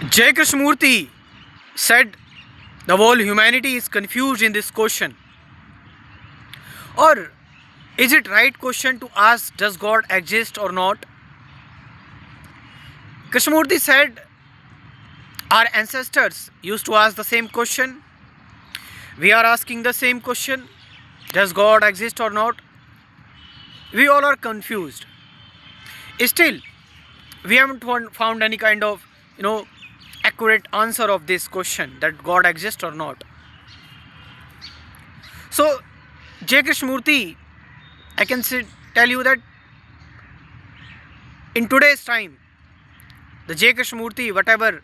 J. Krishnamurti said the whole humanity is confused in this question. Or is it right question to ask, does God exist or not? Krishnamurti said our ancestors used to ask the same question. We are asking the same question, does God exist or not? We all are confused. Still, we haven't found any kind of accurate answer of this question, that God exists or not. So J. Krishnamurti, I can tell you that in today's time, the J. Krishnamurti, whatever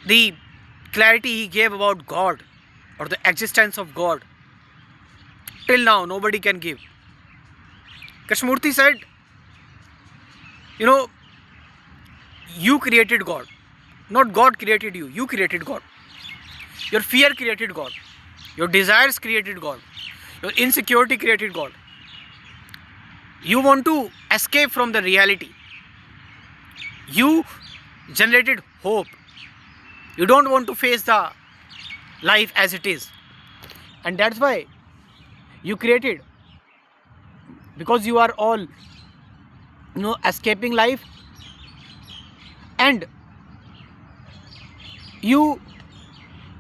the clarity he gave about God or the existence of God, till now nobody can give. Krishnamurti said, you created God, not God created you. You created God. Your fear created God. Your desires created God. Your insecurity created God. You want to escape from the reality. You generated hope. You don't want to face the life as it is. And that's why you created. Because you are all escaping life, and you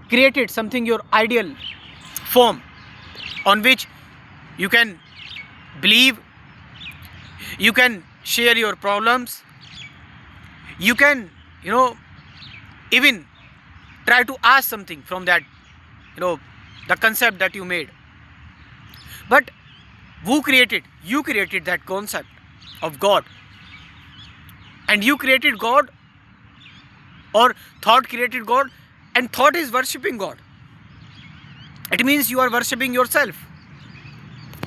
created something, your ideal form, on which you can believe, you can share your problems, you can even try to ask something from that the concept that you made. But who created? You created that concept of God. And you created God, or thought created God, and thought is worshipping God. It means you are worshipping yourself.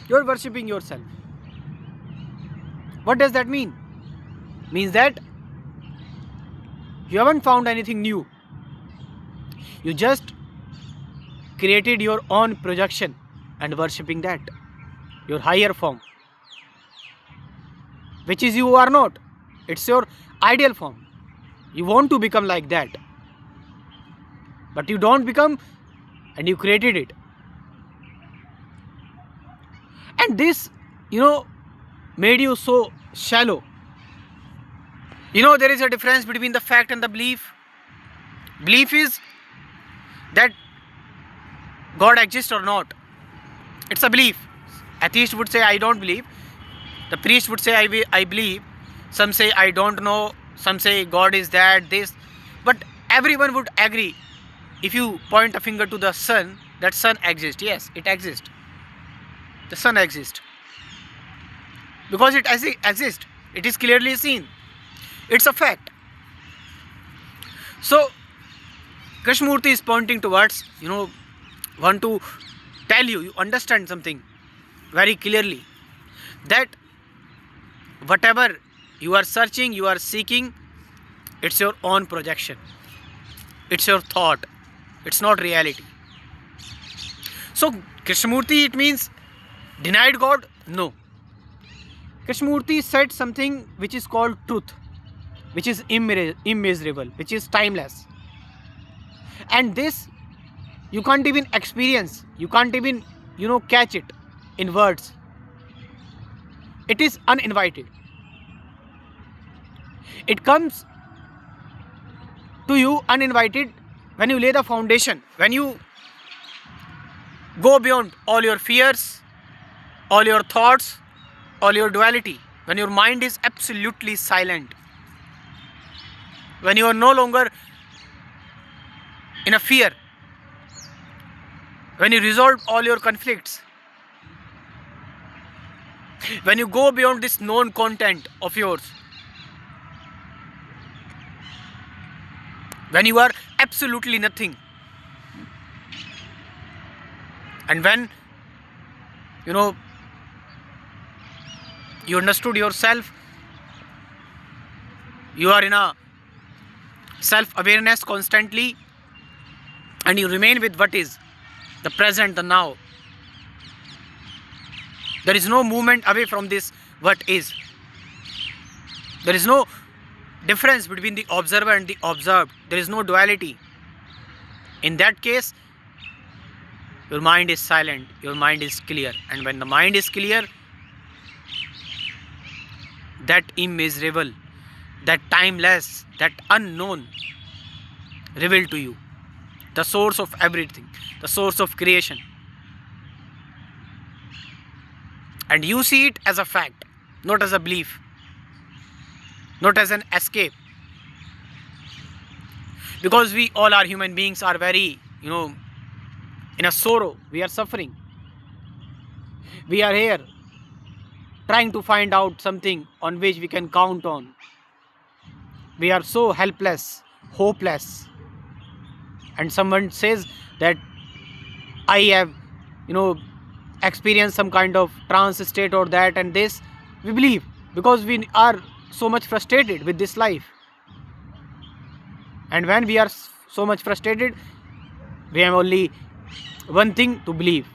You are worshipping yourself. What does that mean? Means that you haven't found anything new. You just created your own projection and worshipping that, your higher form, which is you are not. It's your ideal form. You want to become like that, but you don't become, and you created it. And this made you so shallow. There is a difference between the fact and the belief. Belief is that God exists or not. It's a belief. Atheist would say I don't believe. The priest would say I believe. Some say I don't know. Some say God is this. But everyone would agree, if you point a finger to the sun, that sun exists. Yes, it exists. The sun exists. Because it exists. It is clearly seen. It's a fact. So Krishnamurti is pointing towards, want to tell you understand something very clearly, that whatever you are searching, you are seeking, it's your own projection. It's your thought. It's not reality. So Krishnamurti, it means denied God? No. Krishnamurti said something which is called truth, which is immeasurable, which is timeless. And this you can't even experience. You can't even, catch it in words. It is uninvited. It comes to you uninvited when you lay the foundation, when you go beyond all your fears, all your thoughts, all your duality, when your mind is absolutely silent, when you are no longer in a fear, when you resolve all your conflicts, when you go beyond this known content of yours, when you are absolutely nothing, and when you understood yourself, you are in a self-awareness constantly, and you remain with what is the present, the now. There is no movement away from this what is. There is no difference between the observer and the observed. There is no duality. In that case, your mind is silent, your mind is clear. And when the mind is clear, that immeasurable, that timeless, that unknown revealed to you, the source of everything, the source of creation. And you see it as a fact, not as a belief, not as an escape. Because we all are human beings, are very, in a sorrow, we are suffering. We are here trying to find out something on which we can count on. We are so helpless, hopeless. And someone says that I have, experienced some kind of trance state or that and this. We believe because we are so much frustrated with this life. And when we are so much frustrated, we have only one thing to believe,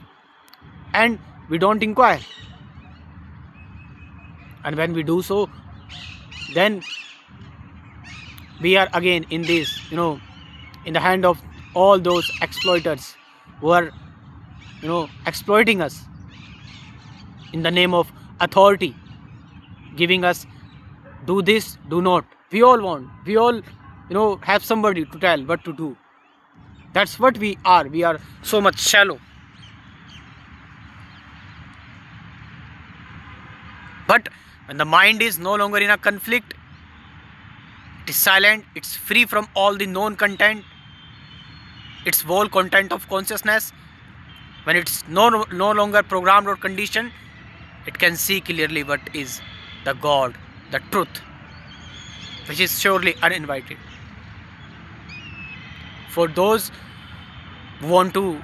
and we don't inquire. And when we do so, then we are again in this, in the hand of all those exploiters who are, exploiting us in the name of authority, giving us do this, do not. We all want, we all, have somebody to tell what to do. That's what we are. We are so much shallow. But when the mind is no longer in a conflict, it is silent, it's free from all the known content, its whole content of consciousness. When it's no longer programmed or conditioned, it can see clearly what is the God, the truth, which is surely uninvited. For those who want to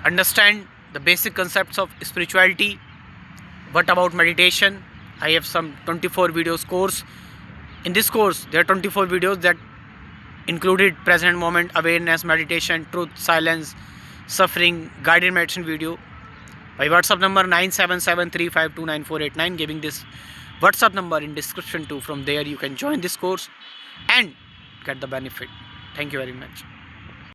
understand the basic concepts of spirituality, what about meditation? I have some 24 videos course. In this course, there are 24 videos that included present moment awareness, meditation, truth, silence, suffering, guided meditation video. My WhatsApp number 9773529489, giving this WhatsApp number in description too. From there you can join this course and get the benefit. Thank you very much.